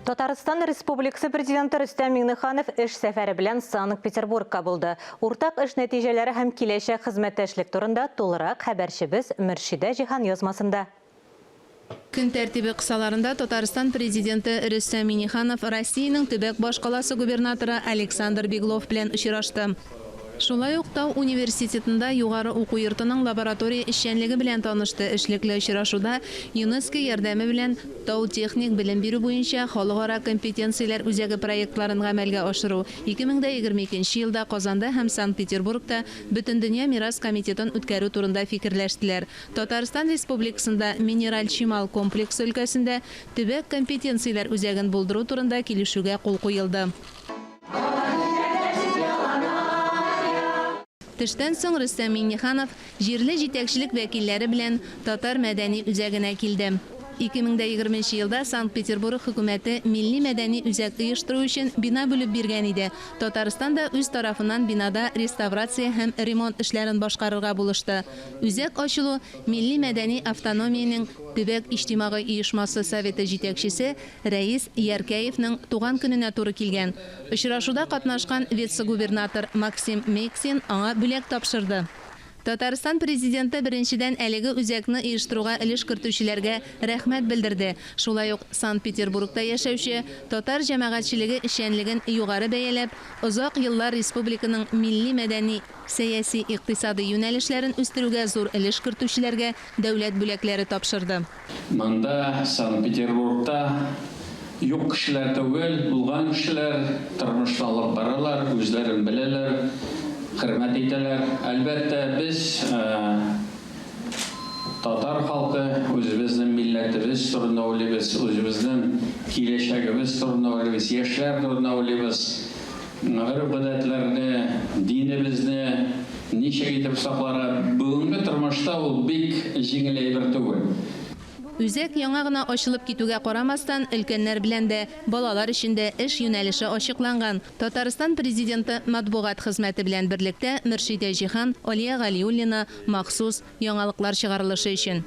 Татарстан Республикасы президенты Рөстәм Миңнеханов эш сәфәре белән Санкт-Петербургка булды. Уртак эш нәтиҗәләре һәм киләчәк хезмәттәшлек турында тулырак хәбәрчебез Мөршидә Җиһан язмасында. Көн тәртибе кысаларында Татарстан президенты Рөстәм Миңнеханов Россиянең төбәк башкаласы губернаторы Александр Беглов белән очрашты. Шулай ук Тау университетында югары уку йортының лаборатория эшчәнлеге белән танышты. Эшлекле очрашуда ЮНЕСКО ярдәме белән Тау техник белем бирү буенча халыкара компетенцияләр үзәге проектларын гамәлгә ашыру 2022 елда Казанда һәм Санкт-Петербургта Бөтендөнья мирас комитетын үткәрү турында фикерләштеләр. Татарстан Республикасында минераль чимал комплексы өлкәсендә төбәк компетенцияләр үзәген булдыру турында килешүгә кул куелды. Төштән соң Рөстәм Миңнеханов җирле җитәкчелек вәкилләре белән Татар мәдәни үзәгенә килде. 2020 елда Санкт-Петербург хөкүмәте милли мәдәни үзәк оештыру өчен бина бүлеп биргән иде. Татарстан да үз тарафыннан бинада реставрация һәм ремонт эшләрен башкарырга булышты. Үзәк ачылу милли мәдәни автономиянең төбәк иҗтимагый оешмасы советы җитәкчесе Рәис Яркәевнең туган көненә туры килгән. Очрашуда катнашкан вице-губернатор Максим Мексин аңа бүләк тапшырды. Татарстан президенты беренчедән әлеге үзәкне оештыруга өлеш кертүчеләргә рәхмәт белдерде. Шулай ук Санкт-Петербургта яшәүче татар җәмәгатьчелеге эшчәнлеген югары бәяләп, озак еллар республиканың милли мәдәни, сәяси, икътисади юнәлешләрен үстерүгә зур өлеш кертүчеләргә дәүләт бүләкләре тапшырды. Монда Санкт-Петербургта юк кешеләр түгел, булган кешеләр тормышта алып баралар, үзләрен беләләр. Хөрмәт итәләр. Әлбәттә, без татар халкы үзебезнең милләтебез турында уйлыйбыз, үзебезнең киләчәгебез турында уйлыйбыз, яшьләр турында уйлыйбыз. Гореф-гадәтләрне, динебезне ничек итеп сакларга, бүгенге тормышта ул бик җиңел әйбер түгел. Үзәк яңа гына ачылып китүгә карамастан, өлкәннәр белән дә, балалар өчен дә эш юнәлеше ачыкланган. Татарстан президенты матбугат хезмәте белән берлектә Мөршидә Җиһан, Алия Галиуллина махсус яңалыклар чыгарылышы өчен.